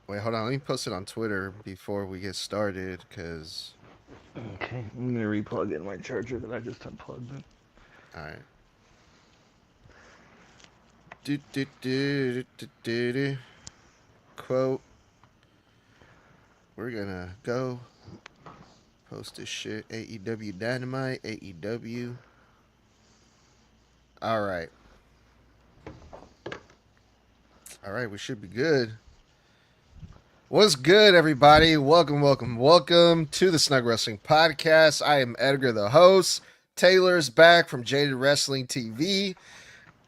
Wait, hold on. Let me post it on Twitter before we get started, because... Okay, I'm gonna replug in my charger that I just unplugged. All right. Do, do, do, do, do, do. Quote, we're gonna go post this shit. AEW Dynamite, AEW. All right. All right, we should be good. What's good, everybody? Welcome to the Snug Wrestling Podcast. I am Edgar, the host. Taylor's back from Jaded Wrasslin TV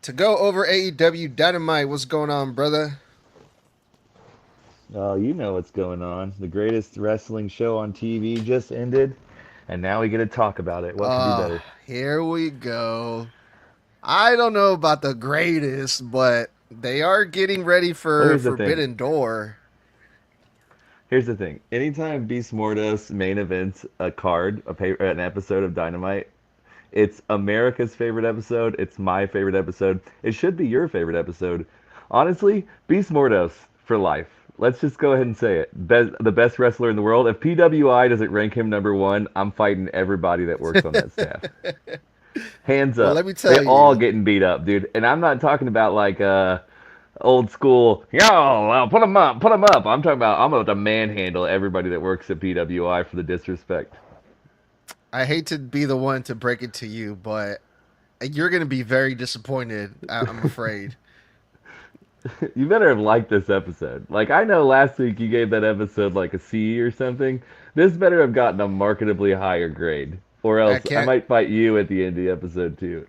to go over AEW Dynamite. What's going on, brother? Oh, you know what's going on. The greatest wrestling show on TV just ended, and now we get to talk about it. What could be better? Here we go. I don't know about the greatest, but they are getting ready Well, for here's the thing. Forbidden Door. Here's the thing. Anytime Beast Mordos main events a card, an episode of Dynamite, it's America's favorite episode. It's my favorite episode. It should be your favorite episode. Honestly, Beast Mordos for life. Let's just go ahead and say it. The best wrestler in the world. If PWI doesn't rank him number one, I'm fighting everybody that works on that staff. Hands Well, up. let me They tell all you. getting beat up, dude. And I'm not talking about like old school. Yo, well, put them up, put them up. I'm about to manhandle everybody that works at PWI for the disrespect. I hate to be the one to break it to you, but you're going to be very disappointed, I'm afraid. You better have liked this episode. Like I know last week you gave that episode like a C or something. This better have gotten a marketably higher grade, or I else I can't might fight you at the end of the episode too.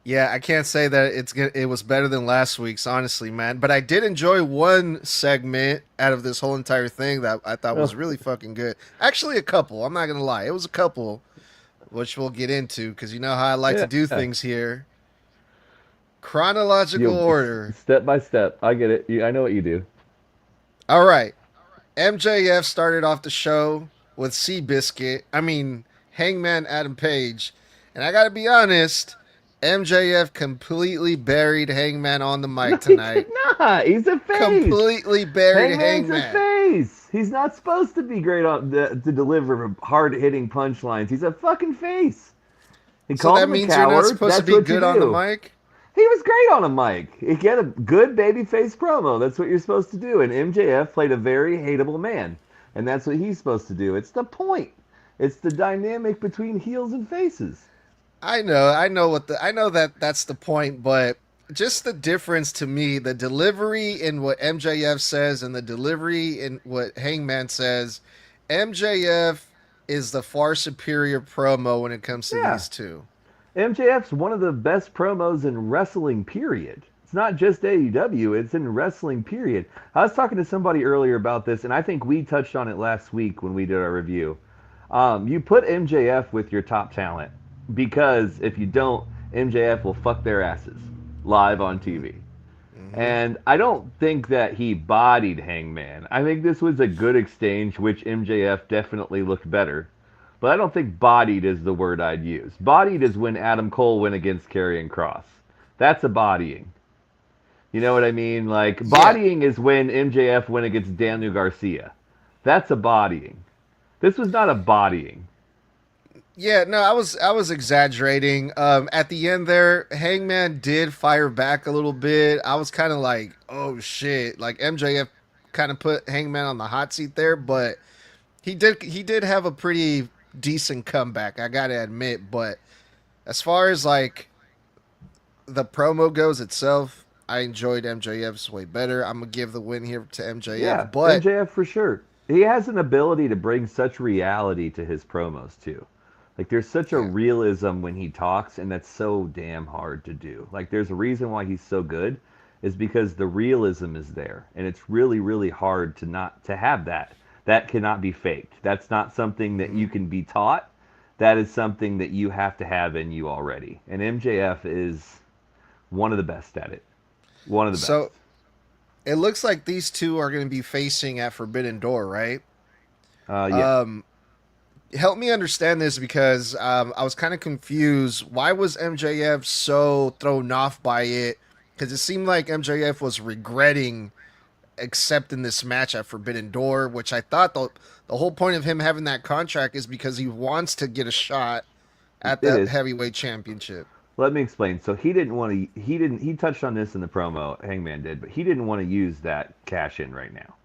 Yeah, I can't say that it was better than last week's, honestly, man. But I did enjoy one segment out of this whole entire thing that I thought was Oh, really fucking good. Actually, a couple. I'm not gonna lie, it was a couple, which we'll get into because you know how I like to yeah. do things here. Chronological You order. step by step. I get it. I know what you do. All right. MJF started off the show with Seabiscuit. Hangman Adam Page, and I gotta be honest. MJF completely buried Hangman on the No, mic he did tonight. not. He's a face. Completely buried Hangman's a Hangman. face. He's not supposed to be great to deliver hard hitting punchlines. He's a fucking face. He So called that him a means you're not coward. supposed to That's be what you good on the do. mic? He was great on a mic. He had a good babyface promo. That's what you're supposed to do. And MJF played a very hateable man. And that's what he's supposed to do. It's the point. It's the dynamic between heels and faces. I know that that's the point, but just the difference to me, the delivery in what MJF says and the delivery in what Hangman says, MJF is the far superior promo when it comes to Yeah. these two. MJF's one of the best promos in wrestling, period. It's not just AEW, it's in wrestling, period. I was talking to somebody earlier about this, and I think we touched on it last week when we did our review. You put MJF with your top talent because if you don't, MJF will fuck their asses live on TV. Hmm. And I don't think that he bodied Hangman. I think this was a good exchange, which MJF definitely looked better. But I don't think bodied is the word I'd use. Bodied is when Adam Cole went against Karrion Kross. That's a bodying. You know what I mean? Like, Yeah, bodying is when MJF went against Daniel Garcia. That's a bodying. This was not a bodying. yeah, no, I was exaggerating. At the end there, Hangman did fire back a little bit. I was kind of like, oh shit, like MJF kind of put Hangman on the hot seat there, but he did have a pretty decent comeback, I gotta admit. But as far as like the promo goes itself, I enjoyed MJF's way better. I'm gonna give the win here to MJF, Yeah, but MJF for sure. He has an ability to bring such reality to his promos too. Like there's such a yeah, realism when he talks, and that's so damn hard to do. Like there's a reason why he's so good, is because the realism is there, and it's really really hard to not to have that. That cannot be faked. That's not something that mhm. you can be taught. That is something that you have to have in you already. And MJF is one of the best at it. One of the best. So it looks like these two are gonna be facing at Forbidden Door, right? Yeah. Um, Help me understand this because I was kind of confused. Why was MJF so thrown off by it? Because it seemed like MJF was regretting accepting this match at Forbidden Door, which I thought the whole point of him having that contract is because he wants to get a shot at It the is. heavyweight championship. Let me explain. So he didn't want to. He touched on this in the promo. Hangman did, but he didn't want to use that cash in right now.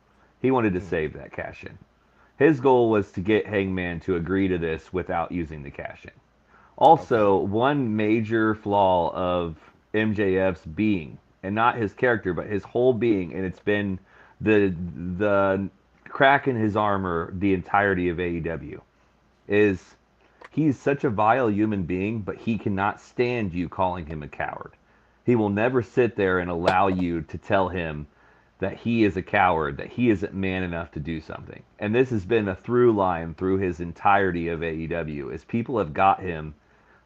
He wanted to Mm, save that cash in. His goal was to get Hangman to agree to this without using the cash in. okay. Also, one major flaw of MJF's being, and not his character, but his whole being, and it's been the crack in his armor the entirety of AEW, is he's such a vile human being, but he cannot stand you calling him a coward. He will never sit there and allow you to tell him that he is a coward, that he isn't man enough to do something. And this has been a through line through his entirety of AEW, is people have got him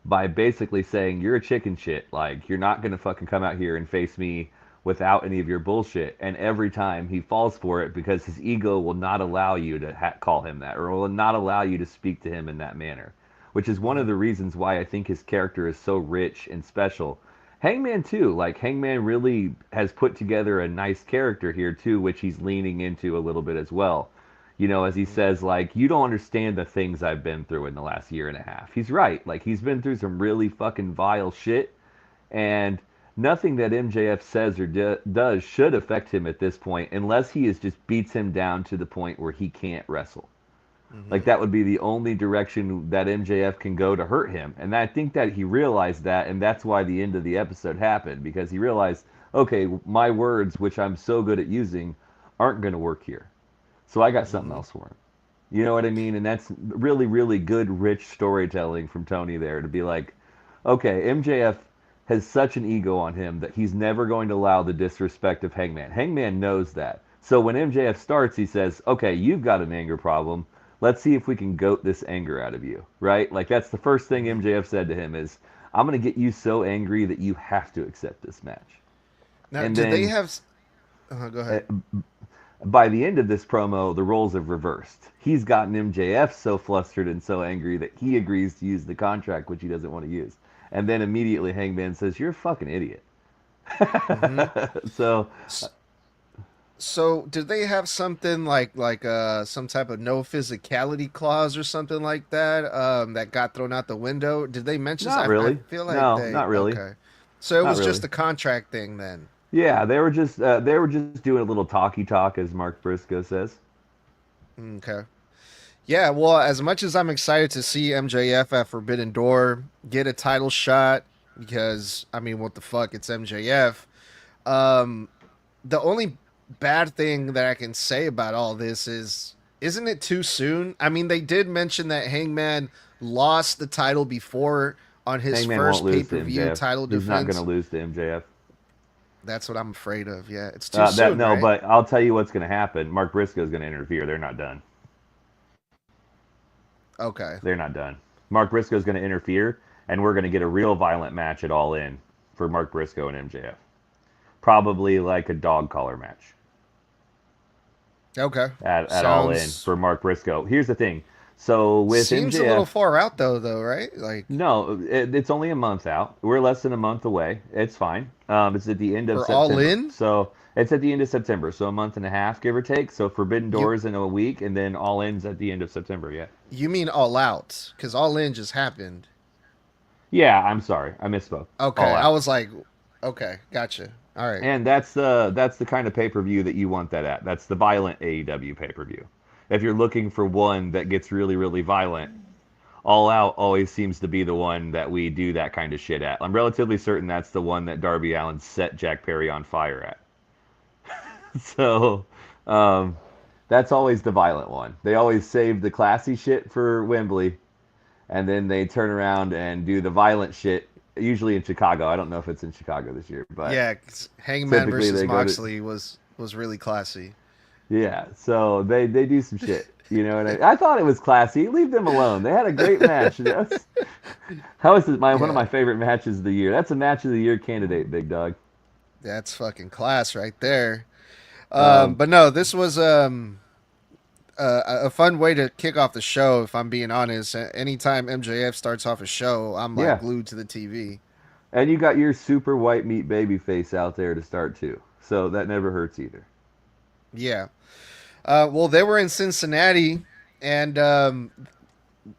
by basically saying, you're a chicken shit. Like, you're not going to fucking come out here and face me without any of your bullshit. And every time he falls for it because his ego will not allow you to call him that, or will not allow you to speak to him in that manner, which is one of Hmm. the reasons why I think his character is so rich and special. Hangman too, like Hangman really has put together a nice character here too, which he's leaning into a little bit as well. You know, as he says, like, you don't understand the things I've been through in the last year and a half. He's right. Like, he's been through some really fucking vile shit, and nothing that MJF says or does should affect him at this point, unless he is just beats him down to the point where he can't wrestle. Like, Hmm. that would be the only direction that MJF can go to hurt him. And I think that he realized that, and that's why the end of the episode happened, because he realized, okay, my words, which I'm so good at using, aren't going to work here. So I got something Hmm. else for him. You know what I mean? And that's really, really good, rich storytelling from Tony there to be like, okay, MJF has such an ego on him that he's never going to allow the disrespect of Hangman. Hangman knows that. So when MJF starts, he says, okay, you've got an anger problem. Let's see if we can goat this anger out of you, right? Like, that's the first thing Hmm. MJF said to him is, I'm going to get you so angry that you have to accept this match. Now, And do they then have? Go uh, ahead. by the end of this promo, the roles have reversed. He's gotten MJF so flustered and so angry that he agrees to use the contract, which he doesn't want to use. And then immediately Hangman says, "You're a fucking idiot." Hmm. So, So, did they have something like some type of no physicality clause or something like that that got thrown out the window? Did they mention this? not I really. feel like No, they not really. okay. So it Not was really. just a contract thing then. Yeah, they were just doing a little talky talk, as Mark Briscoe says. Okay. Yeah, well, as much as I'm excited to see MJF at Forbidden Door get a title shot, because I mean, what the fuck, it's MJF. Um, the only bad thing that I can say about all this is, isn't it too soon? I mean, they did mention that Hangman lost the title before on his Hangman won't first pay lose per to view MJF. title He's not going to defense. lose to MJF. That's what I'm afraid of. Yeah, it's too That soon, no, right? but I'll tell you what's going to happen. Mark Briscoe is going to interfere. They're not done. Okay. They're not done. Mark Briscoe is going to interfere, and we're going to get a real violent match at All In for Mark Briscoe and MJF. Probably like a dog collar match Okay. at All In Sounds for Mark Briscoe. Here's the thing. So with seems a little MJF, far out though, right? Like no, it's only a month out. We're less than a month away. It's fine. It's at the end of for All September. In, So it's at the end of September. So a month and a half, give or take. So Forbidden you Doors in a week, and then All In's at the end of September. Yeah. you mean All Out? Because All In just happened. Yeah, I'm sorry. I misspoke. All Okay, I Out. was like, okay, gotcha. All right. And that's the kind of pay per view that you want that at. That's the violent AEW pay per view. If you're looking for one that gets really really violent, All Out always seems to be the one that we do that kind of shit at. I'm relatively certain that's the one that Darby Allin set Jack Perry on fire at. So um, that's always the violent one. They always save the classy shit for Wembley, and then they turn around and do the violent shit. Usually in Chicago. I don't know if it's in Chicago this year, but Yeah, 'cause Hangman typically versus they go to Moxley was really classy. yeah. So they do some shit. You know, and I thought it was classy. Leave them alone. They had a great match. How is it one of Yeah, my favorite matches of the year? That's a match of the year candidate, big dog. that's fucking class right there. Um, But no, this was a fun way to kick off the show. If I'm being honest, anytime MJF starts off a show, I'm like yeah, glued to the TV. and you got your super white meat baby face out there to start too. So that never hurts either. Yeah. Well, they were in Cincinnati, and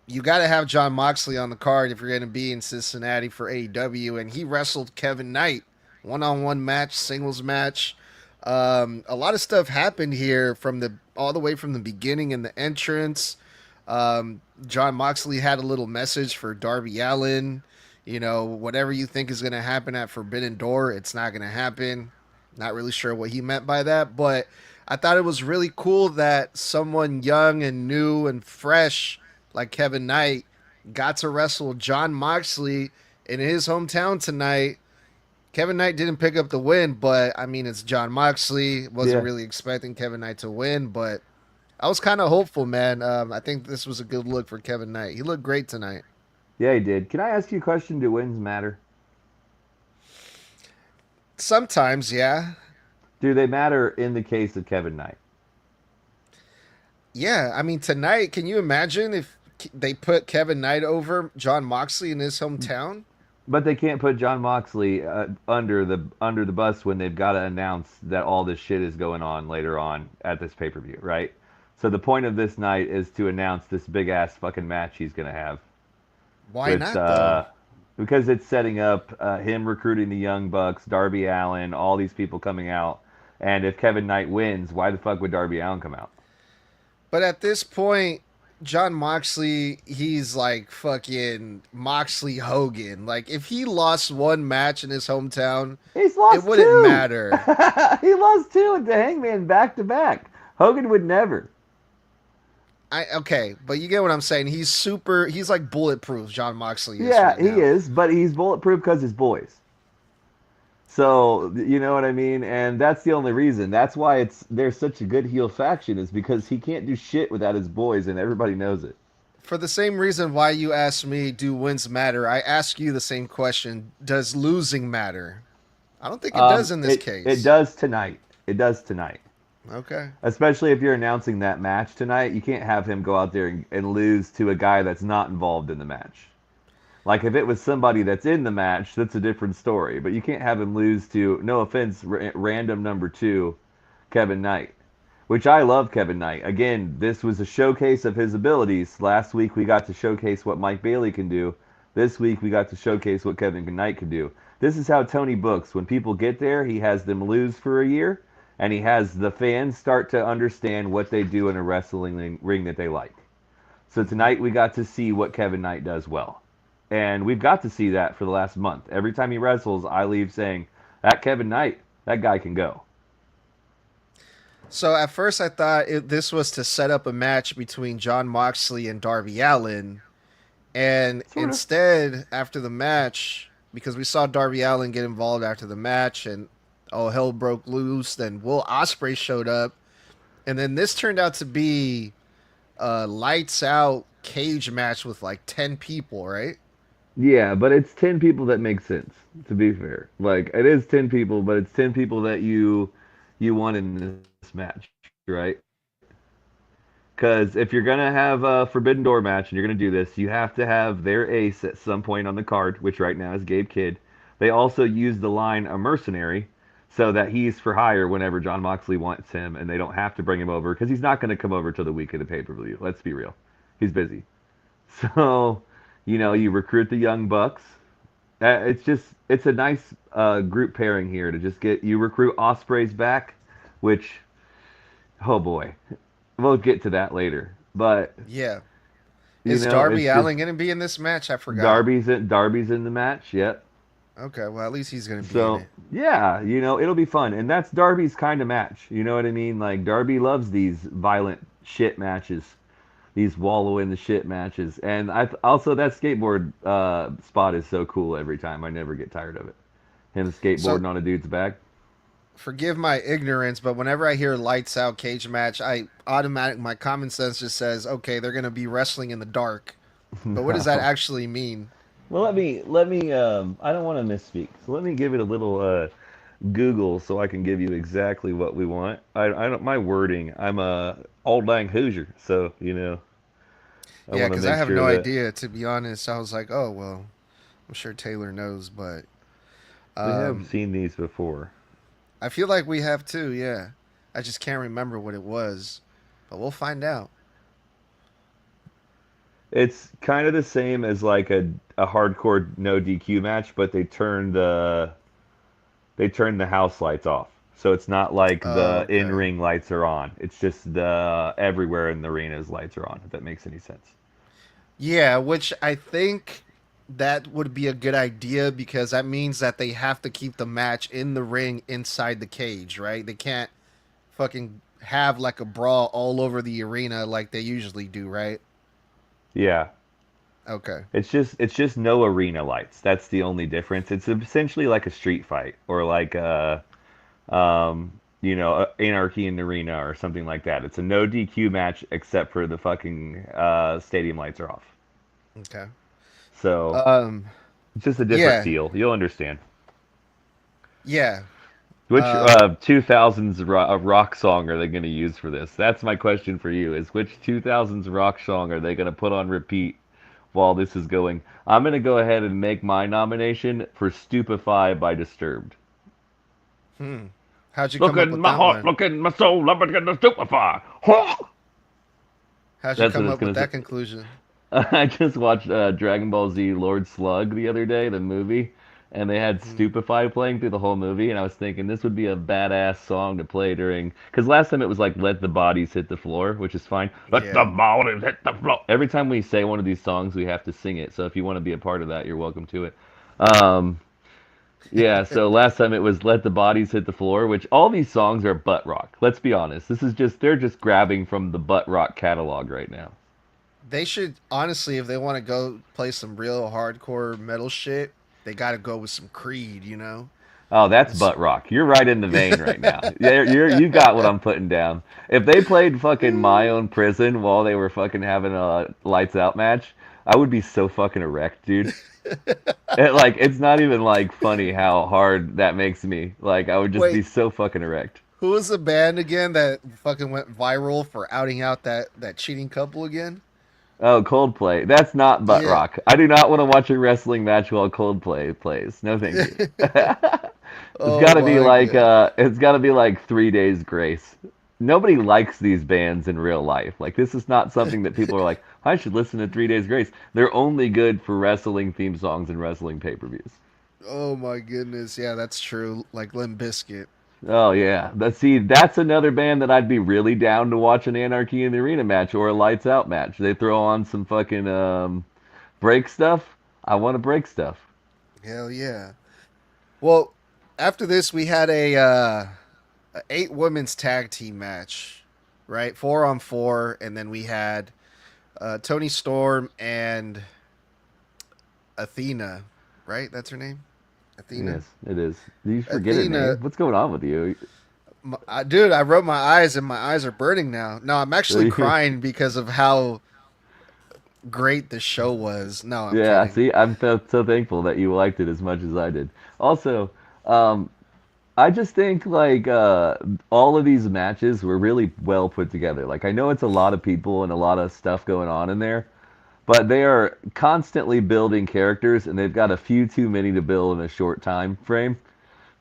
you got to have John Moxley on the card if you're going to be in Cincinnati for AEW, and he wrestled Kevin Knight, one-on-one match, singles match. A lot of stuff happened here from the all the way from the beginning in the entrance. John Moxley had a little message for Darby Allin. You know, whatever you think is going to happen at Forbidden Door, it's not going to happen. Not really sure what he meant by that, but I thought it was really cool that someone young and new and fresh like Kevin Knight got to wrestle John Moxley in his hometown tonight. Kevin Knight didn't pick up the win, but I mean, it's John Moxley. Wasn't Yeah, really expecting Kevin Knight to win, but I was kind of hopeful, man. I think this was a good look for Kevin Knight. He looked great tonight. yeah, he did. Can I ask you a question? Do wins matter? Sometimes, yeah. Do they matter in the case of Kevin Knight? Yeah, I mean, tonight, can you imagine if they put Kevin Knight over John Moxley in his hometown? But they can't put John Moxley under the bus when they've got to announce that all this shit is going on later on at this pay per view, right? So the point of this night is to announce this big ass fucking match he's gonna have Why with not, though? because it's setting up him recruiting the Young Bucks, Darby Allin, all these people coming out. And if Kevin Knight wins, why the fuck would Darby Allin come out? But at this point, John Moxley, he's like fucking Moxley Hogan. Like, if he lost one match in his hometown, He's it lost wouldn't two. matter. He lost two to Hangman back to back. Hogan would never. Okay, but you get what I'm saying. He's like bulletproof, John Moxley is Yeah, right he now. is, but he's bulletproof because his boys. So you know what I mean, and that's the only reason. That's why it's there's such a good heel faction is because he can't do shit without his boys, and everybody knows it. For the same reason why you asked me, do wins matter? I ask you the same question. Does losing matter? I don't think it does in this It case. does tonight. It does tonight. Okay. Especially if you're announcing that match tonight, you can't have him go out there and lose to a guy that's not involved in the match. Like if it was somebody that's in the match, that's a different story. But you can't have him lose to, no offense, random number two, Kevin Knight. Which I love Kevin Knight. Again, this was a showcase of his abilities. Last week we got to showcase what Mike Bailey can do. This week we got to showcase what Kevin Knight can do. This is how Tony books. When people get there, he has them lose for a year, and he has the fans start to understand what they do in a wrestling ring that they like. So Hmm. tonight we got to see what Kevin Knight does well. And we've got to see that for the last month. Every time he wrestles, I leave saying, that Kevin Knight, that guy can go. So at first I thought this was to set up a match between John Moxley and Darby Allin, and Sort of. instead after the match, because we saw Darby Allin get involved after the match, and oh hell broke loose. Then Will Ospreay showed up, and then this turned out to be a lights out cage match with like 10 people, right? Yeah, but it's 10 people that make sense, to be fair. Like, it is 10 people, but it's 10 people that you want in this match, right? Because if you're gonna have a Forbidden Door match and you're gonna do this, you have to have their ace at some point on the card, which right now is Gabe Kidd. They also use the line a mercenary, so that he's for hire whenever John Moxley wants him, and they don't have to bring him over because he's not gonna come over till the week of the pay per view. Let's be real, he's busy. So, you recruit the young bucks. It's a nice group pairing here to just get you recruit Osprey's back, which oh boy, we'll get to that later. But Yeah. Is Darby it's just Allin going to be in this match? I forgot. Darby's in the match. Yep. Okay, well at least he's going to be in So it. yeah, it'll be fun, and that's Darby's kind of match. You know what I mean? Like Darby loves these violent shit matches, these wallow in the shit matches, and I also that skateboard spot is so cool every time. I never get tired of it. Him So skateboarding on a dude's back. forgive my ignorance, but whenever I hear lights out cage match, my common sense just says, okay, they're going to be wrestling in the dark. But what does that No. actually mean? Well, let me. I don't want to misspeak, so let me give it a little Google so I can give you exactly what we want. I don't my wording. I'm a old lang Hoosier, so I Yeah, want to because I make have sure no that idea. To be honest, I was like, oh well, I'm sure Taylor knows, but we have um, seen these before. I feel like we have too. Yeah. I just can't remember what it was, but we'll find out. It's kind of the same as like a hardcore no DQ match, but they turn the house lights off. So it's not like Oh, the okay. in-ring lights are on. It's just the everywhere in the arena's lights are on, if that makes any sense. Yeah, which I think that would be a good idea because that means that they have to keep the match in the ring inside the cage, right? They can't fucking have like a brawl all over the arena like they usually do, right? Yeah. Okay. It's just no arena lights. That's the only difference. It's essentially like a street fight or like Anarchy in the Arena or something like that. It's a no DQ match except for the fucking stadium lights are off. Okay. So Um it's just a different yeah. feel. You'll understand. Yeah. Which Um 2000s rock song are they going to use for this? That's my question for you. Is which 2000s rock song are they going to put on repeat while this is going? I'm going to go ahead and make my nomination for Stupefy by Disturbed. hmm. How'd you Look come up in with my that heart, one? look in my soul, I'm going to stupefy. How'd you That's what come it's up with going to that say. conclusion? I just watched Dragon Ball Z Lord Slug the other day, the movie, and they had Hmm. Stupefy playing through the whole movie, and I was thinking this would be a badass song to play during. Because last time it was like Let the Bodies Hit the Floor, which is fine. Let the Yeah. bodies hit the floor. Every time we say one of these songs, we have to sing it. So if you want to be a part of that, you're welcome to it. Um, yeah, so last time it was Let the Bodies Hit the Floor, which all these songs are butt rock. Let's be honest. This is just, they're just grabbing from the butt rock catalog right now. They should honestly, if they want to go play some real hardcore metal shit, they got to go with some Creed, you know. Oh, that's It's- butt rock. You're right in the vein right now. Yeah, you got what I'm putting down. If they played fucking My Own Prison while they were fucking having a lights out match, I would be so fucking erect, dude. It's not even like funny how hard that makes me. Like I would just be Wait, so fucking erect. who was the band again that fucking went viral for outing out that cheating couple again? Oh, Coldplay. That's not butt Yeah. rock. I do not want to watch a wrestling match while Coldplay plays. No, thank you. Oh my god. It's got to be like 3 Days Grace. Nobody likes these bands in real life. Like this is not something that people are like, I should listen to 3 Days Grace. They're only good for wrestling theme songs and wrestling pay-per-views. Oh my goodness. Yeah, that's true. Like Limp Bizkit. Oh yeah. That's another band that I'd be really down to watch an Anarchy in the Arena match or a Lights Out match. They throw on some fucking break stuff. I want to break stuff. Hell yeah. Well, after this we had a 8 women's tag team match, right? 4 on 4, and then we had Tony Storm and Athena, right? That's her name, Athena. Yes, it is. Do you forget her Athena, name? What's going on with you? dude, I rubbed my eyes and my eyes are burning now. No, I'm actually crying because of how great the show was. No, I'm Yeah, kidding. see, I'm so thankful that you liked it as much as I did. Also, um, I just think all of these matches were really well put together. Like I know it's a lot of people and a lot of stuff going on in there, but they are constantly building characters and they've got a few too many to build in a short time frame.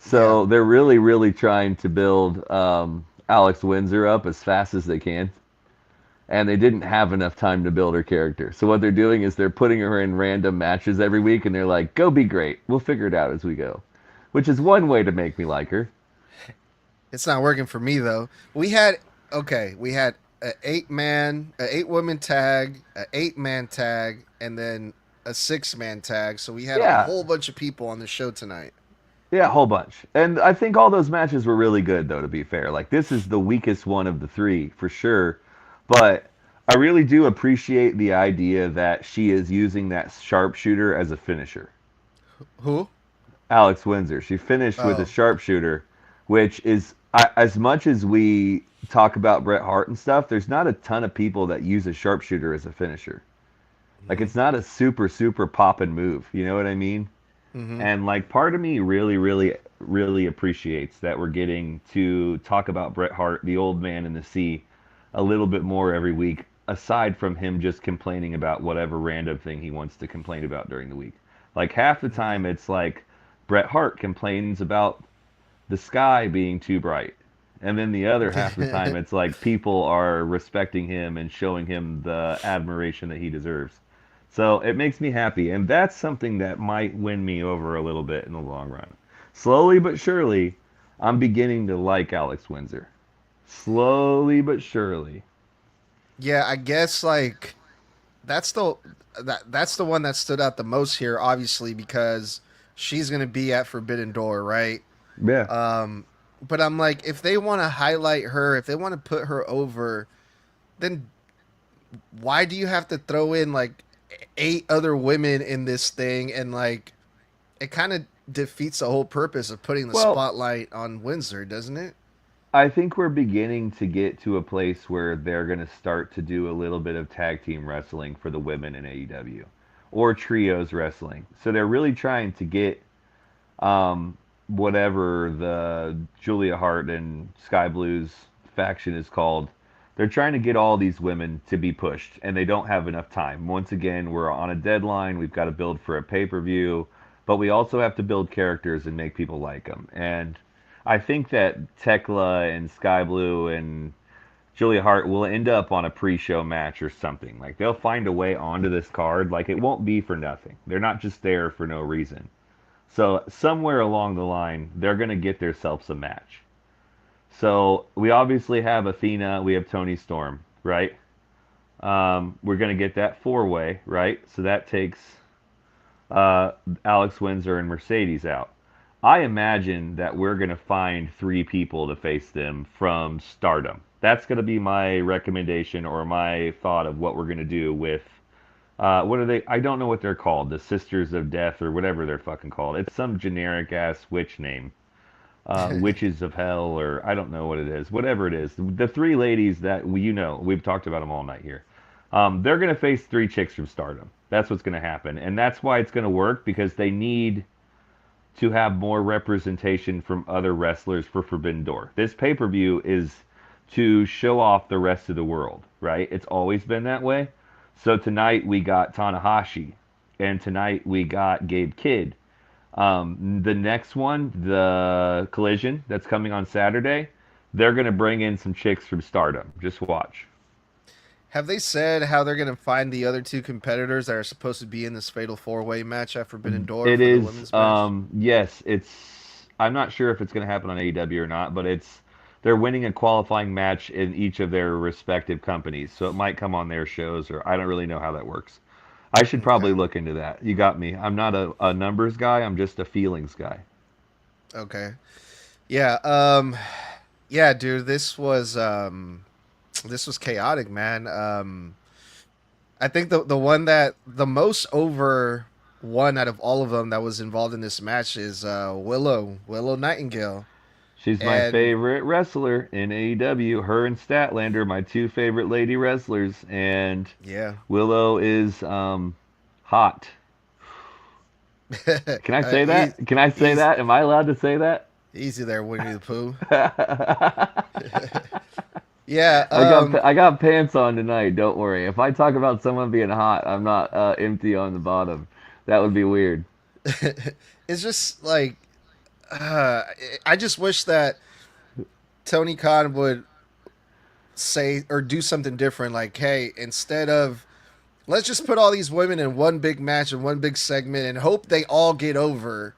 Yeah. So they're really, really trying to build Alex Windsor up as fast as they can. And they didn't have enough time to build her character. So what they're doing is they're putting her in random matches every week and they're like, go be great. We'll figure it out as we go. Which is one way to make me like her. It's not working for me though. We had a 8 woman tag, a 8 man tag, and then a 6 man tag. So we had a Yeah, whole bunch of people on the show tonight. yeah, a whole bunch. And I think all those matches were really good, though, to be fair. Like, this is the weakest one of the three, for sure. But I really do appreciate the idea that she is using that sharpshooter as a finisher. Who? Alex Windsor. She finished with a Oh, sharpshooter, which is, as much as we talk about Bret Hart and stuff, there's not a ton of people that use a sharpshooter as a finisher. Like, mm-hmm. it's not a super, super poppin' move. You know what I mean? Mm-hmm. And like part of me really, really, really appreciates that we're getting to talk about Bret Hart, the old man in the sea, a little bit more every week, aside from him just complaining about whatever random thing he wants to complain about during the week. Like half the Mm-hmm. time it's like Bret Hart complains about the sky being too bright. And then the other half of the time, it's like people are respecting him and showing him the admiration that he deserves. So it makes me happy, and that's something that might win me over a little bit in the long run. Slowly but surely, I'm beginning to like Alex Windsor. Slowly but surely. Yeah, I guess like that's the that's the one that stood out the most here, obviously, because she's gonna be at Forbidden Door, right? Yeah. Um, but I'm like, if they want to highlight her, if they want to put her over, then why do you have to throw in like eight other women in this thing, and like it kind of defeats the whole purpose of putting the Well, spotlight on Windsor, doesn't it? I think we're beginning to get to a place where they're going to start to do a little bit of tag team wrestling for the women in AEW or trios wrestling. So they're really trying to get whatever the Julia Hart and Sky Blues faction is called. They're trying to get all these women to be pushed, and they don't have enough time. Once again, we're on a deadline. We've got to build for a pay per view, but we also have to build characters and make people like them. And I think that Tekla and Sky Blue and Julia Hart will end up on a pre-show match or something. Like they'll find a way onto this card. Like it won't be for nothing. They're not just there for no reason. So somewhere along the line, they're going to get themselves a match. So we obviously have Athena, we have Tony Storm, right? We're going to get that four-way, right? So that takes Alex Windsor and Mercedes out. I imagine that we're going to find three people to face them from Stardom. That's going to be my recommendation or my thought of what we're going to do with what are they? I don't know what they're called. The Sisters of Death or whatever they're fucking called. It's some generic ass witch name. Witches of Hell or I don't know what it is. Whatever it is. The three ladies that we've talked about them all night here. They're going to face three chicks from Stardom. That's what's going to happen. And that's why it's going to work because they need to have more representation from other wrestlers for Forbidden Door. This pay-per-view is to show off the rest of the world, right? It's always been that way. So tonight we got Tanahashi, and tonight we got Gabe Kidd. The next one, the Collision that's coming on Saturday, they're gonna bring in some chicks from Stardom. Just watch. Have they said how they're going to find the other two competitors that are supposed to be in this fatal four-way match at Forbidden Door It for the is, women's match? yes, it's. I'm not sure if it's gonna happen on AEW or not, but it's. They're winning a qualifying match in each of their respective companies, so it might come on their shows, or I don't really know how that works. I should probably Okay. look into that. You got me. I'm not a numbers guy. I'm just a feelings guy. Okay. Yeah. Yeah, dude. This was chaotic, man. I think the one that the most over one out of all of them that was involved in this match is Willow Nightingale, She's my and favorite wrestler in AEW. Her and Statlander, my two favorite lady wrestlers, and yeah. Willow is hot. Can I say He's that? Can I say he's that? Am I allowed to say that? easy there, Winnie the Pooh. I Yeah. I got pants on tonight. Don't worry. If I talk about someone being hot, I'm not empty on the bottom. That would be weird. It's just like uh, I just wish that Tony Khan would say or do something different. Like, hey, instead of let's just put all these women in one big match and one big segment and hope they all get over.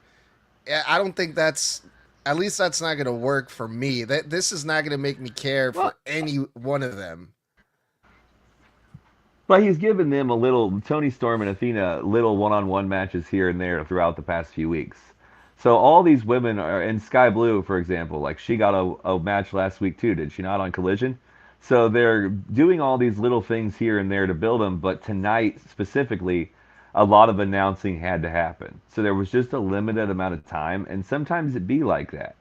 I don't think that's at least that's not going to work for me. That this is not going to make me care Well, for any one of them. but he's given them a little Tony Storm and Athena little one-on-one matches here and there throughout the past few weeks. So all these women are in Sky Blue, for example. Like she got a match last week too, did she not on Collision? So they're doing all these little things here and there to build them. But tonight specifically, a lot of announcing had to happen. So there was just a limited amount of time, and sometimes it be like that.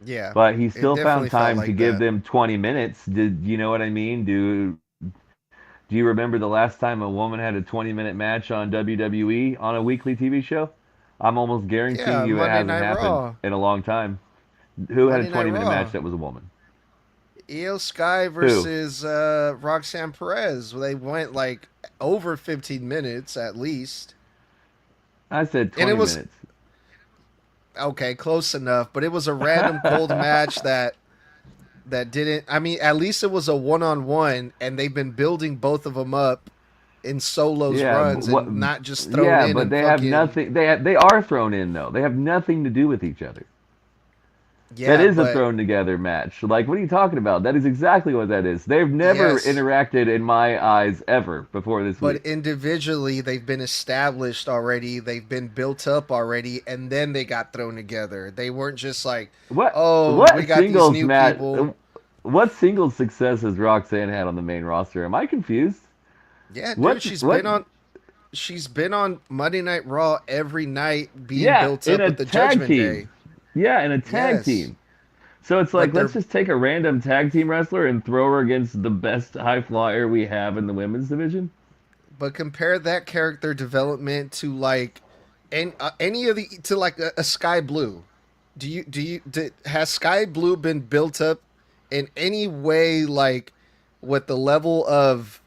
Yeah, But he it still definitely found felt time to like give that. them 20 minutes. Did you know what I mean? Do you remember the last time a woman had a 20-minute match on WWE on a weekly TV show? I'm almost guaranteeing Yeah, you it Monday hasn't Night happened Raw. in a long time. Who had a Monday Night 20-minute match Raw. that was a woman? Io Sky Who? versus Roxanne Perez. They went like over 15 minutes at least. I said And it 20 was minutes. okay, close enough, but it was a random cold match that that didn't. I mean, at least it was a one-on-one, and they've been building both of them up in solos Yeah, but runs what? and not just thrown Yeah, in but and they have fucking. nothing. They are thrown in though. They have nothing to do with each other. That Yeah, is a but thrown together match. Like, what are you talking about? That is exactly what that is. They've never yes, interacted in my eyes ever before this but week. individually they've been established already. They've been built up already, and then they got thrown together. They weren't just like, What oh, we what got these singles new match? people. What singles success has Roxanne had on the main roster? Am I confused? Yeah, dude, What what? she's been on Monday Night Raw every night, being Yeah, built in up a with the tag Judgment team. Day. Yeah, in a tag Yes, team. So it's like, but let's they're just take a random tag team wrestler and throw her against the best high flyer we have in the women's division. but compare that character development to like any of the to like a Sky Blue. Has Sky Blue been built up in any way like with the level of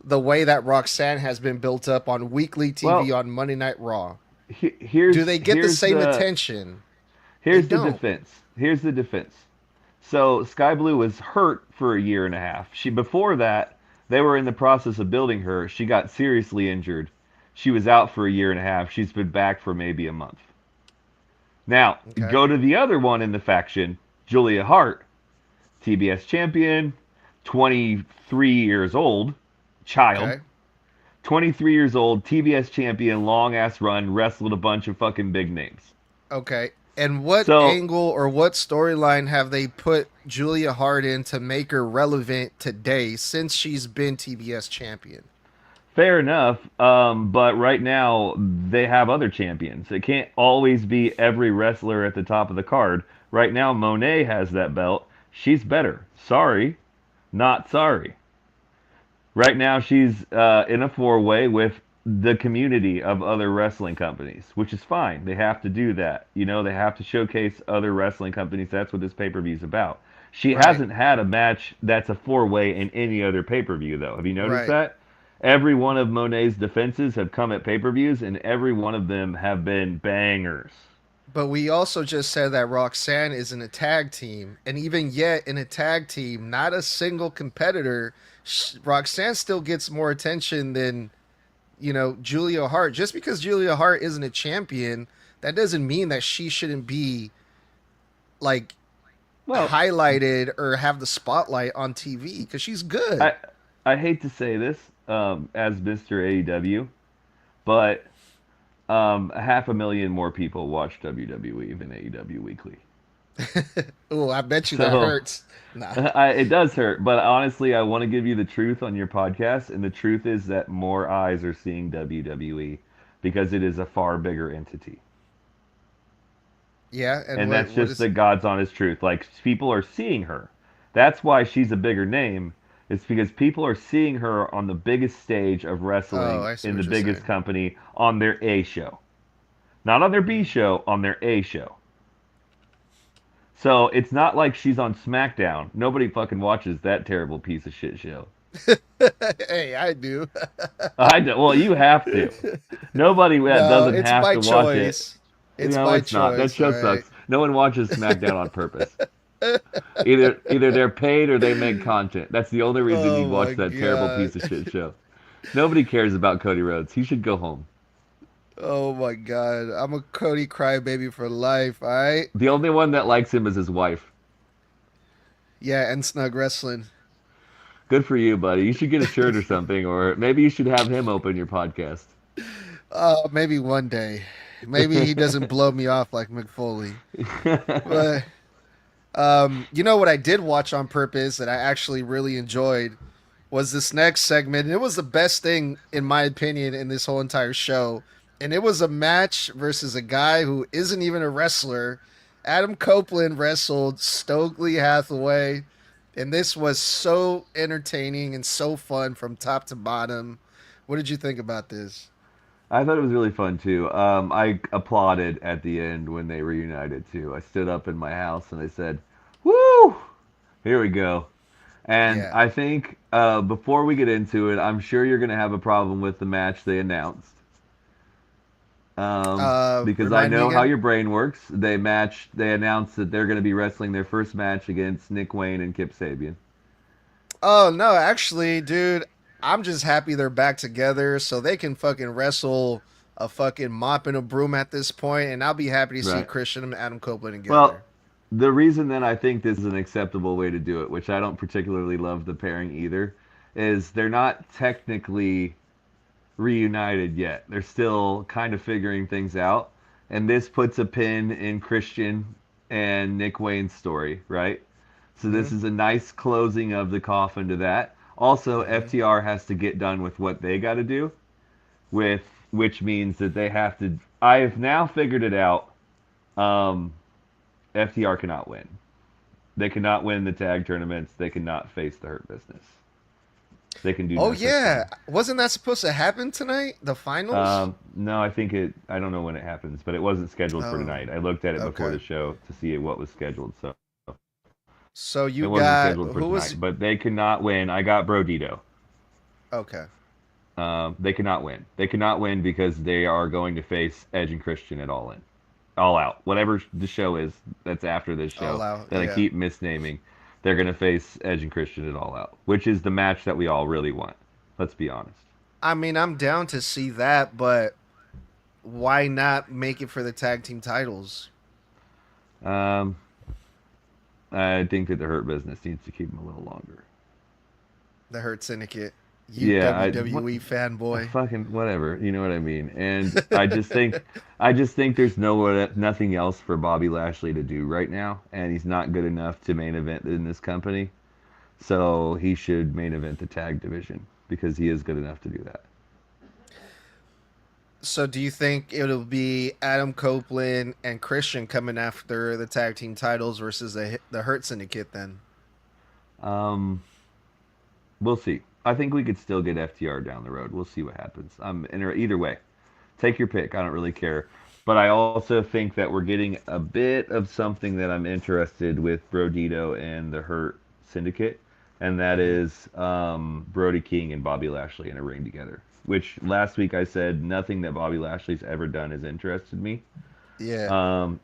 the way that Roxanne has been built up on weekly TV Well, on Monday Night Raw? Do here's they get the here's same the attention? They here's the don't. defense. Here's the defense. So Sky Blue was hurt for a year and a half. She before that, they were in the process of building her. She got seriously injured. She was out for a year and a half. She's been back for maybe a month. Now, Okay. go to the other one in the faction, Julia Hart, TBS champion, 23 years old, child, Okay. 23 years old, TBS champion, long ass run, wrestled a bunch of fucking big names. Okay. And what So angle or what storyline have they put Julia Hart in to make her relevant today since she's been TBS champion? fair enough, but right now they have other champions. It can't always be every wrestler at the top of the card. Right now, Monet has that belt. She's better. Sorry, not sorry. Right now, she's in a four-way with the community of other wrestling companies, which is fine. They have to do that. You know, they have to showcase other wrestling companies. That's what this pay-per-view is about. She Right. hasn't had a match that's a four-way in any other pay-per-view, though. Have you noticed Right. that? Every one of Monet's defenses have come at pay-per-views, and every one of them have been bangers. But we also just said that Roxanne is in a tag team, and even yet in a tag team, not a single competitor. Roxanne still gets more attention than Julia Hart. Just because Julia Hart isn't a champion, that doesn't mean that she shouldn't be like Well, highlighted or have the spotlight on TV because she's good. I I hate to say this as Mr. AEW, but 500,000 more people watch WWE than AEW Weekly. Oh, I bet you that So hurts. Nah. it does hurt, but honestly, I want to give you the truth on your podcast, and the truth is that more eyes are seeing WWE because it is a far bigger entity. Yeah, and And what that's what just is? the God's honest truth. Like, people are seeing her. That's why she's a bigger name. It's because people are seeing her on the biggest stage of Oh, wrestling I see in the what you're biggest saying. company on their A show. Not on their B Mm. show, on their A show. So it's not like she's on SmackDown. Nobody fucking watches that terrible piece of shit show. Hey, I do. I do, well, you have to. Nobody that No, doesn't it's have by to watch it. choice. It's No, by it's not. That choice. All show right. sucks. No one watches SmackDown on purpose. Either they're paid or they make content. That's the only reason you'd Oh my watch that terrible god. piece of shit show. Nobody cares about Cody Rhodes. He should go home. Oh my god. I'm a Cody crybaby for life. All right. The only one that likes him is his wife. Yeah, and Snug Wrestling. Good for you, buddy. You should get a shirt or something, or maybe you should have him open your podcast. Maybe one day. Maybe he doesn't blow me off like McFoley. But you know what I did watch on purpose that I actually really enjoyed was this next segment. And it was the best thing, in my opinion, in this whole entire show. And it was a match versus a guy who isn't even a wrestler. Adam Copeland wrestled Stokely Hathaway. And this was so entertaining and so fun from top to bottom. What did you think about this? I thought it was really fun too. I applauded at the end when they reunited too. I stood up in my house and I said, "Woo! Here we go." And Yeah. I think before we get into it, I'm sure you're going to have a problem with the match they announced. Because I Remind me know how again. your brain works. They announced that they're going to be wrestling their first match against Nick Wayne and Kip Sabian. Oh no, actually, dude, I'm just happy they're back together so they can fucking wrestle a fucking mop and a broom at this point, and I'll be happy to see Right. Christian and Adam Copeland Well, together. the reason that I think this is an acceptable way to do it, which I don't particularly love the pairing either, is they're not technically reunited yet. They're still kind of figuring things out. And this puts a pin in Christian and Nick Wayne's story, right? So Mm-hmm. this is a nice closing of the coffin to that. Also, Mm-hmm. FTR has to get done with what they got to do, with which means that they have to. I have now figured it out. Um, FTR cannot win. They cannot win the tag tournaments. They cannot face the Hurt Business. They can do Oh no such yeah, thing. wasn't that supposed to happen tonight? The finals? No, I think it. I don't know when it happens, but it wasn't scheduled for Oh, tonight. I looked at it before okay. the show to see what was scheduled, so So it you wasn't got scheduled for who tonight. was But they cannot win. I got Brodito. okay. They cannot win. They cannot win because they are going to face Edge and Christian at All In, All Out, whatever the show is that's after this All show out, that I yeah. keep misnaming. They're going to face Edge and Christian at All Out, which is the match that we all really want. Let's be honest. I mean, I'm down to see that, but why not make it for the tag team titles? Um, I think that the Hurt Business needs to keep them a little longer. The Hurt Syndicate, you Yeah, I what WWE fanboy. fucking whatever, you know what I mean. And I just think there's nothing else for Bobby Lashley to do right now, and he's not good enough to main event in this company. So he should main event the tag division because he is good enough to do that. So, do you think it'll be Adam Copeland and Christian coming after the tag team titles versus the Hurt Syndicate? Then, Um, we'll see. I think we could still get FTR down the road. We'll see what happens. Either way. Take your pick. I don't really care. But I also think that we're getting a bit of something that I'm interested with Brodito and the Hurt Syndicate, and that mm-hmm. is Brody King and Bobby Lashley in a ring together. Which last week I said nothing that Bobby Lashley's ever done has interested me. Yeah,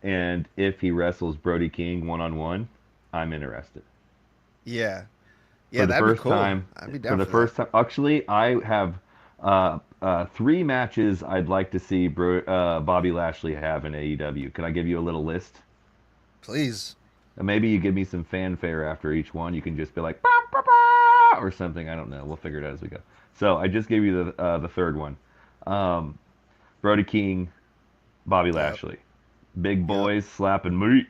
And if he wrestles Brody King one on one, I'm interested. yeah, For yeah. the That'd be first cool. time, I'd be for down the for that. first time, actually, I have three matches I'd like to see Bobby Lashley have in AEW. Can I give you a little list? Please. And maybe you give me some fanfare after each one. You can just be like, "Bah, bah, bah," or something. I don't know. We'll figure it out as we go. So I just gave you the third one. Um, Brody King, Bobby Yep. Lashley. Big Yep. boys slapping meat.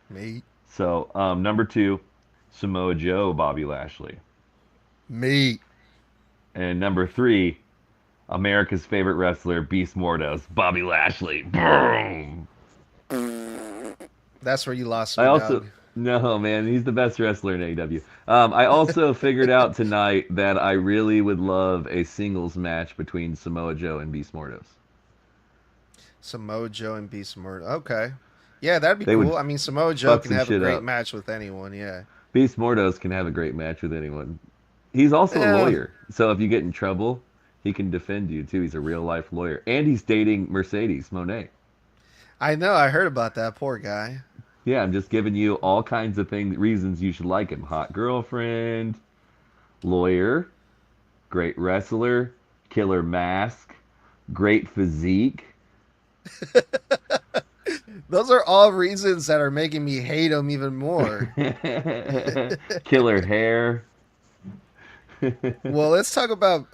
Meat. So number two, Samoa Joe, Bobby Lashley. Meat. And number three, America's favorite wrestler, Beast Mordos, Bobby Lashley. Boom! That's where you lost I me, also dog. no man, he's the best wrestler in AEW. I also figured out tonight that I really would love a singles match between Samoa Joe and Beast Mordos. Samoa Joe and Beast Murder. Okay. Yeah, that'd be They would cool. I mean, Samoa Joe fuck can some have a shit great up. match with anyone. Yeah. Beast Mordos can have a great match with anyone. He's also a Yeah. lawyer, so if you get in trouble, he can defend you too. He's a real life lawyer, and he's dating Mercedes Monet. I know. I heard about that. Poor guy. Yeah, I'm just giving you all kinds of reasons you should like him. Hot girlfriend, lawyer, great wrestler, killer mask, great physique. Those are all reasons that are making me hate him even more. Killer hair. Well, let's talk about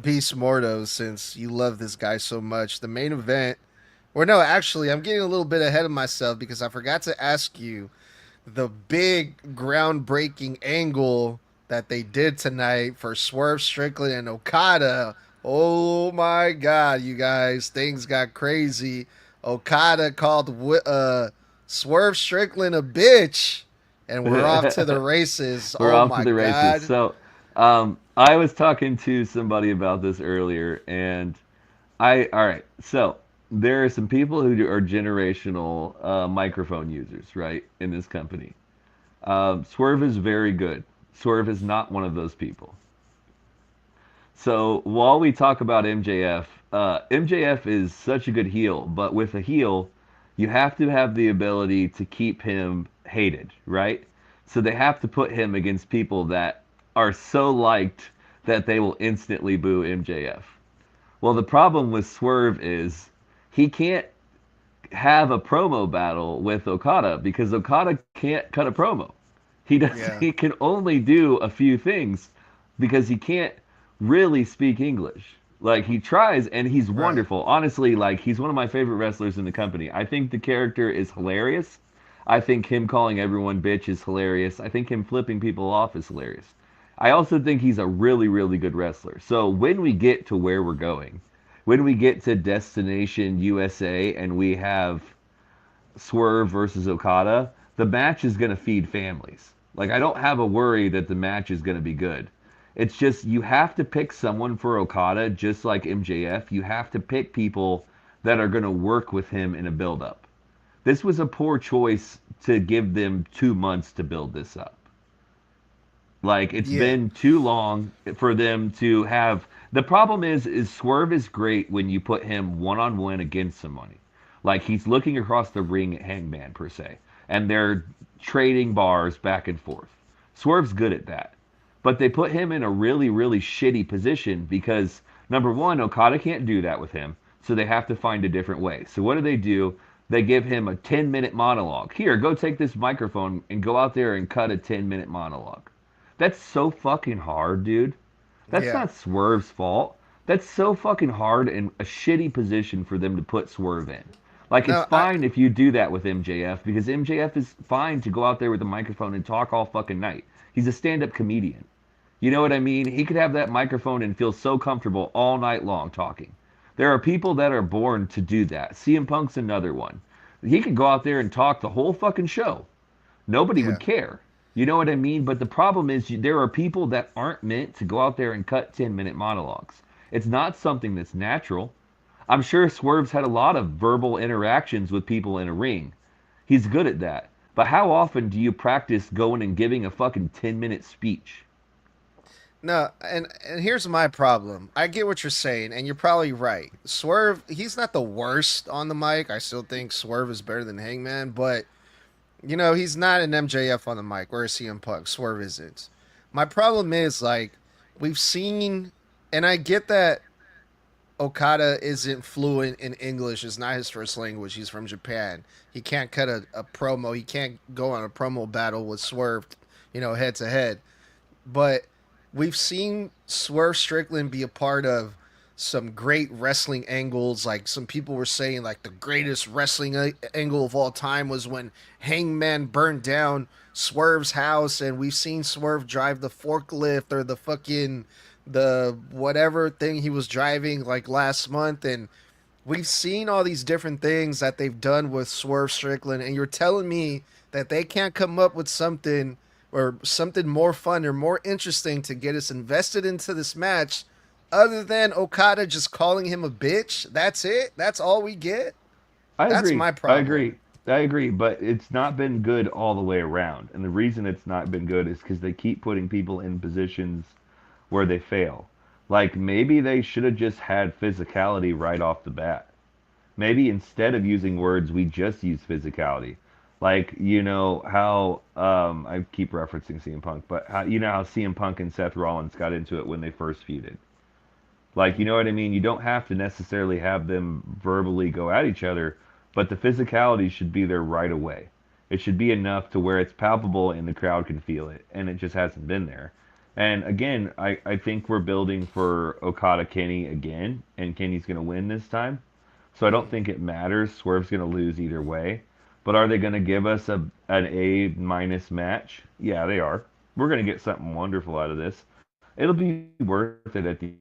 Beast Mordo since you love this guy so much. The main event, or no, actually, I'm getting a little bit ahead of myself because I forgot to ask you the big groundbreaking angle that they did tonight for Swerve Strickland and Okada. Oh my God, you guys, things got crazy. Okada called Swerve Strickland a bitch, and we're off to the races. We're Oh off to my the races. God. So, I was talking to somebody about this earlier, and all right. So, there are some people who are generational microphone users, right, in this company. Swerve is very good. Swerve is not one of those people. So while we talk about MJF, MJF is such a good heel, but with a heel, you have to have the ability to keep him hated, right? So they have to put him against people that are so liked that they will instantly boo MJF. Well, the problem with Swerve is he can't have a promo battle with Okada because Okada can't cut a promo. He does Yeah, he can only do a few things because he can't really speak English. Like he tries and he's right. wonderful. Honestly, like he's one of my favorite wrestlers in the company. I think the character is hilarious. I think him calling everyone bitch is hilarious. I think him flipping people off is hilarious. I also think he's a really, really good wrestler. So when we get to where we're going, when we get to Destination USA and we have Swerve versus Okada, the match is going to feed families. Like, I don't have a worry that the match is going to be good. It's just you have to pick someone for Okada, just like MJF. You have to pick people that are going to work with him in a build up. This was a poor choice to give them 2 months to build this up. Like it's Yeah, been too long for them to have. The problem is Swerve is great when you put him one on one against somebody. Like he's looking across the ring at Hangman per se, and they're trading bars back and forth. Swerve's good at that, but they put him in a really really shitty position because number one, Okada can't do that with him, so they have to find a different way. So what do? They give him a 10-minute monologue. Here, go take this microphone and go out there and cut a 10-minute monologue. That's so fucking hard, dude. That's yeah. not Swerve's fault. That's so fucking hard and a shitty position for them to put Swerve in. Like it's No, I fine if you do that with MJF because MJF is fine to go out there with a microphone and talk all fucking night. He's a stand-up comedian. You know what I mean? He could have that microphone and feel so comfortable all night long talking. There are people that are born to do that. CM Punk's another one. He could go out there and talk the whole fucking show. Nobody yeah. would care. You know what I mean? But the problem is there are people that aren't meant to go out there and cut 10-minute monologues. It's not something that's natural. I'm sure Swerve's had a lot of verbal interactions with people in a ring. He's good at that. But how often do you practice going and giving a fucking 10-minute speech? No, and here's my problem. I get what you're saying, and you're probably right. Swerve, he's not the worst on the mic. I still think Swerve is better than Hangman, but he's not an MJF on the mic. Whereas CM Punk, Swerve isn't. My problem is like we've seen, and I get that Okada isn't fluent in English. It's not his first language. He's from Japan. He can't cut a promo. He can't go on a promo battle with Swerve, head to head. But we've seen Swerve Strickland be a part of some great wrestling angles. Like some people were saying, like the greatest wrestling angle of all time was when Hangman burned down Swerve's house, and we've seen Swerve drive the forklift or the whatever thing he was driving like last month, and we've seen all these different things that they've done with Swerve Strickland, and you're telling me that they can't come up with something or something more fun or more interesting to get us invested into this match other than Okada just calling him a bitch? That's it? That's all we get? I That's agree. my I problem. agree. I agree, but it's not been good all the way around. And the reason it's not been good is because they keep putting people in positions where they fail. Like maybe they should have just had physicality right off the bat. Maybe instead of using words, we just use physicality. Like you know how I keep referencing CM Punk, but how you know how CM Punk and Seth Rollins got into it when they first feuded. Like, you know what I mean? You don't have to necessarily have them verbally go at each other, but the physicality should be there right away. It should be enough to where it's palpable and the crowd can feel it, and it just hasn't been there. And again, I think we're building for Okada Kenny again, and Kenny's going to win this time. So I don't Mm. think it matters. Swerve's going to lose either way. But are they going to give us an A minus match? Yeah, they are. We're going to get something wonderful out of this. It'll be worth it at the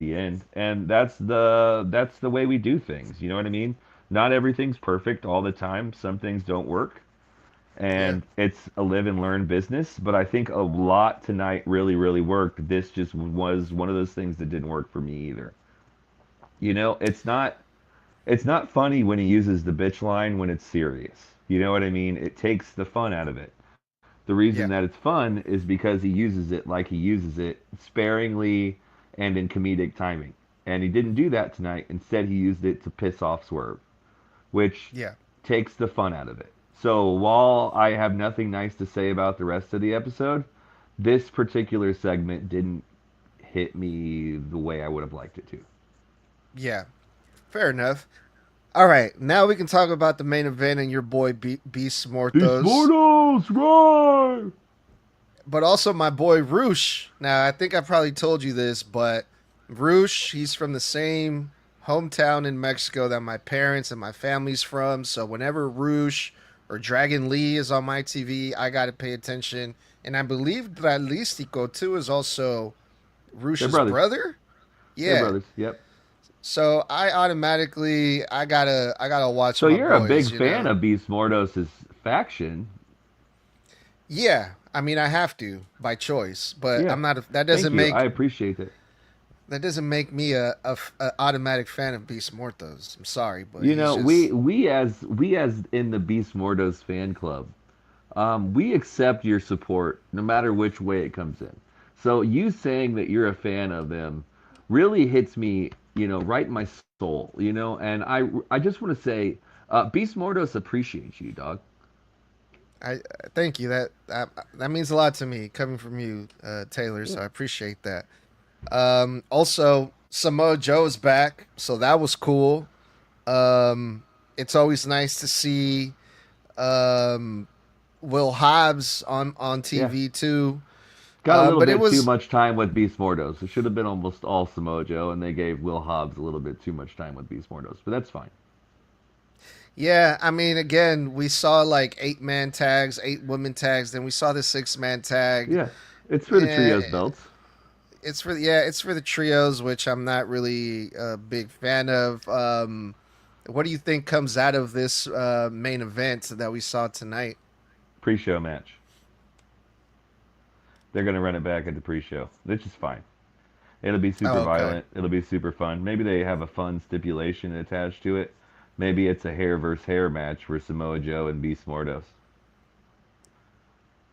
end, and that's the way we do things. You know what I mean? Not everything's perfect all the time. Some things don't work, and Yeah. it's a live and learn business. But I think a lot tonight really, really worked. This just was one of those things that didn't work for me either. It's not funny when he uses the bitch line when it's serious. You know what I mean? It takes the fun out of it. The reason Yeah. that it's fun is because he uses it like he uses it sparingly and in comedic timing. And he didn't do that tonight. Instead, he used it to piss off Swerve, which Yeah. takes the fun out of it. So while I have nothing nice to say about the rest of the episode, this particular segment didn't hit me the way I would have liked it to. Yeah. Fair enough. All right, now we can talk about the main event and your boy Beast Beast Mortos, Mortals, right? but also my boy Roosh. Now, I think I probably told you this, but Roosh, he's from the same hometown in Mexico that my parents and my family's from. So whenever Roosh or Dragon Lee is on my TV, I got to pay attention. And I believe Dralistico, too, is also They're Roosh's brothers. brother. They're Yeah. brothers. Yep. So I gotta watch So my you're a boys, big you fan know. of Beast Mortos' faction. Yeah, I mean I have to by choice, but Yeah. I'm not. That Thank doesn't you. I make appreciate it. me a automatic fan of Beast Mortos. I'm sorry, but You he's know, just we as in the Beast Mortos fan club, we accept your support no matter which way it comes in. So you saying that you're a fan of them really hits me, right in my soul, and I just want to say, Beast Mortos appreciates you, dog. I thank you. That means a lot to me coming from you, Taylor. Yeah. So I appreciate that. Also, Samoa Joe's back, so that was cool. It's always nice to see um, Will Hobbs on Yeah. TV too. Got a little But it bit too was much time with Beast Mortos. It should have been almost all Samoa Joe, and they gave Will Hobbs a little bit too much time with Beast Mortos, but that's fine. yeah. I mean, again, we saw like 8-man tags, 8 women tags, then we saw the 6-man tag. Yeah, it's for the Eh, trios belts. it's for the trios, which I'm not really a big fan of. What do you think comes out of this main event that we saw tonight? Pre-show match. They're gonna run it back at the pre-show, which is fine. It'll be super Oh, okay. violent. It'll be super fun. Maybe they have a fun stipulation attached to it. Maybe it's a hair versus hair match for Samoa Joe and Beast Mortos.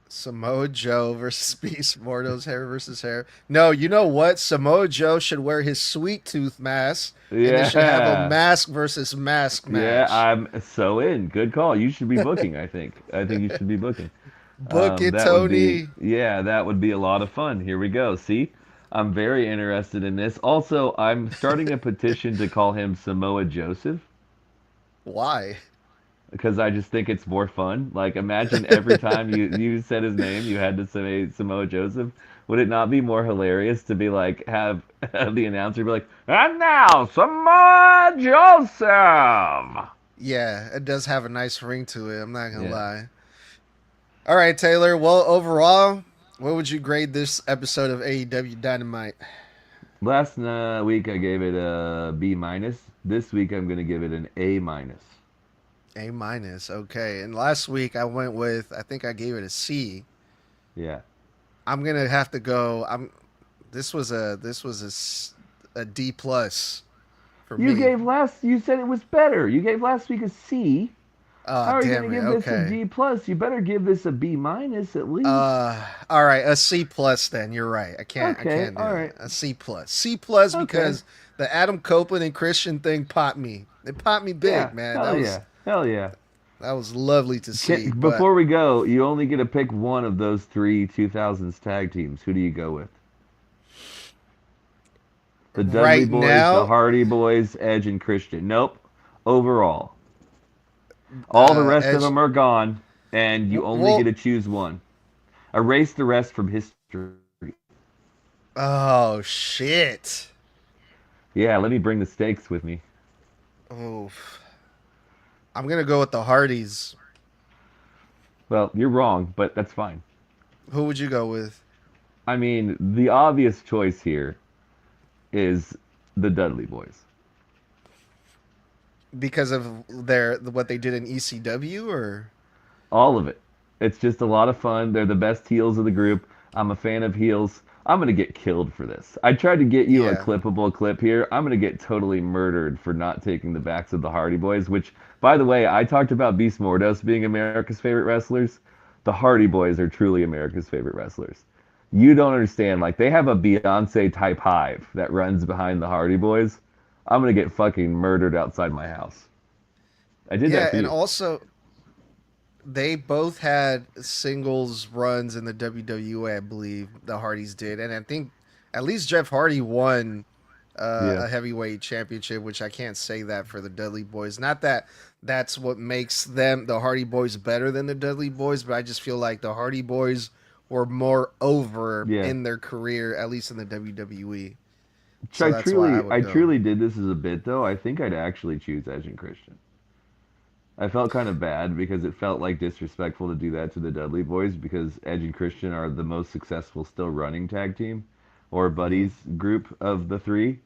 Samoa Joe versus Beast Mortos, hair versus hair. No, you know what? Samoa Joe should wear his sweet tooth mask, and they should have a Yeah. mask versus mask Yeah, match. I'm so in. Good call. You should be booking, I think. I think you should be booking. Book it, That would be, Tony. yeah, that would be a lot of fun. Here we go. See, I'm very interested in this. Also, I'm starting a petition to call him Samoa Joseph Why? because I just think it's more fun. Like, imagine every time you said his name, you had to say Samoa Joseph. Would it not be more hilarious to be like have the announcer be like, and now Samoa Joseph? Yeah, it does have a nice ring to it. I'm not gonna Yeah. lie. All right, Taylor. Well, overall, what would you grade this episode of AEW Dynamite? Last week I gave it a B minus. This week I'm gonna give it an A minus. A minus. Okay. And last week I went with I think I gave it a C. Yeah. I'm gonna have to go. I'm. This was a D plus for You me. gave last. You said it was better. You gave last week a C. Oh How are you gonna damn it. give this a Okay. D plus? You better give this a B minus at least. All right, a C plus then. You're right. I Okay. can't do All that. right. A C plus. C plus Okay. because the Adam Copeland and Christian thing popped me. It popped me Yeah. big, man. Hell yeah. Hell yeah. That was lovely to see. But Before we go, you only get to pick one of those three 2000s tag teams. Who do you go with? The Dudley right Boys, the now, Hardy Boys, Edge, and Christian. Nope. Overall. All the rest of Edge. them are gone, and you only get Well, to choose one. Erase the rest from history. oh shit. Yeah, let me bring the stakes with me. Oof. I'm gonna go with the Hardys. Well, you're wrong, but that's fine. Who would you go with? I mean, the obvious choice here is the Dudley Boys. Because of their what they did in ECW, or All of it. It's just a lot of fun. They're the best heels of the group. I'm a fan of heels. I'm going to get killed for this. I tried to get you a yeah, clippable clip here. I'm going to get totally murdered for not taking the backs of the Hardy Boys, which, by the way, I talked about Beast Mordos being America's favorite wrestlers. The Hardy Boys are truly America's favorite wrestlers. You don't understand. Like they have a Beyonce type hive that runs behind the Hardy Boys. I'm gonna get fucking murdered outside my house. I did that Yeah, for and you. also they both had singles runs in the WWE, I believe the Hardys did, and I think at least Jeff Hardy won Yeah. a heavyweight championship, which I can't say that for the Dudley Boys. Not that that's what makes them the Hardy Boys better than the Dudley Boys, but I just feel like the Hardy Boys were more over Yeah. in their career, at least in the WWE. Which So I that's why I truly, would I go. truly did this as a bit though. I think I'd actually choose Edge and Christian. I felt kind of bad because it felt like disrespectful to do that to the Dudley Boys because Edge and Christian are the most successful still running tag team or Hmm. buddies group of the three.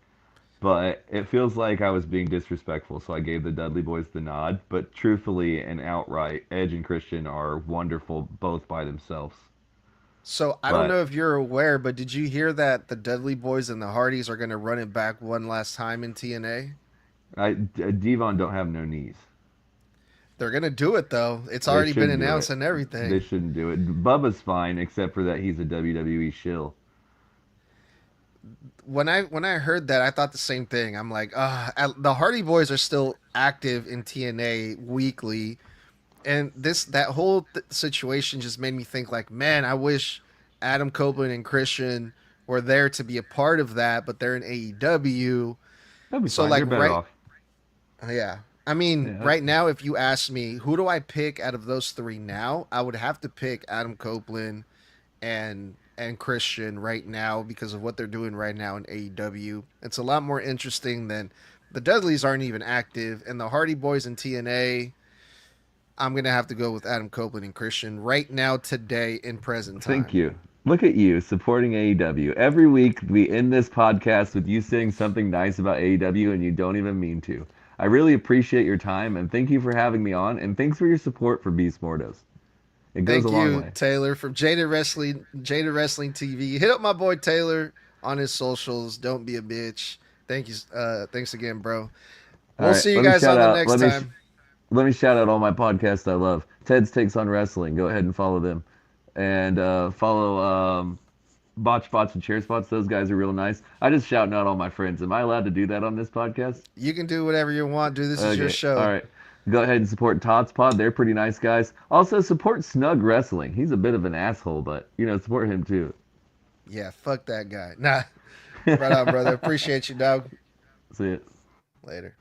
But it feels like I was being disrespectful, so I gave the Dudley Boys the nod. But truthfully and outright, Edge and Christian are wonderful both by themselves. So I don't But know if you're aware, but did you hear that the Dudley Boys and the Hardys are going to run it back one last time in TNA? Devon don't have no knees. They're going to do it though. It's They already been shouldn't do announced it. and They everything. shouldn't do it. Bubba's fine, except for that he's a WWE shill. When I heard that, I thought the same thing. I'm like, the Hardy Boys are still active in TNA weekly, and that whole situation just made me think like, man, I wish Adam Copeland and Christian were there to be a part of that, but they're in AEW. They'll be So fine. like They're better right, off. yeah. I mean, Yeah, right now, if you ask me who do I pick out of those three now, I would have to pick Adam Copeland and Christian right now because of what they're doing right now in AEW. It's a lot more interesting than the Dudleys aren't even active, and the Hardy Boys in TNA. I'm gonna have to go with Adam Copeland and Christian right now, today, in present thank time. you. Look at you supporting AEW. Every week we end this podcast with you saying something nice about AEW and you don't even mean to. I really appreciate your time and thank you for having me on and thanks for your support for Beast Mordos. It goes a Thank long you, way. Taylor, from Jaded Wrestling TV. Hit up my boy Taylor on his socials. Don't be a bitch. Thank you. Thanks again, bro. All We'll right, see you let me guys shout on the out. next time. Let me shout out all my podcasts I love. Ted's Takes on Wrestling. Go ahead and follow them, and follow Botch Spots and Chair Spots. Those guys are real nice. I just shouting out all my friends. Am I allowed to do that on this podcast? You can do whatever you want, dude. This is your Okay, all show. right. Go ahead and support Tots Pod. They're pretty nice guys. Also support Snug Wrestling. He's a bit of an asshole, but support him too. Yeah, fuck that guy. Nah, right on, brother. Appreciate you, dog. See ya. Later.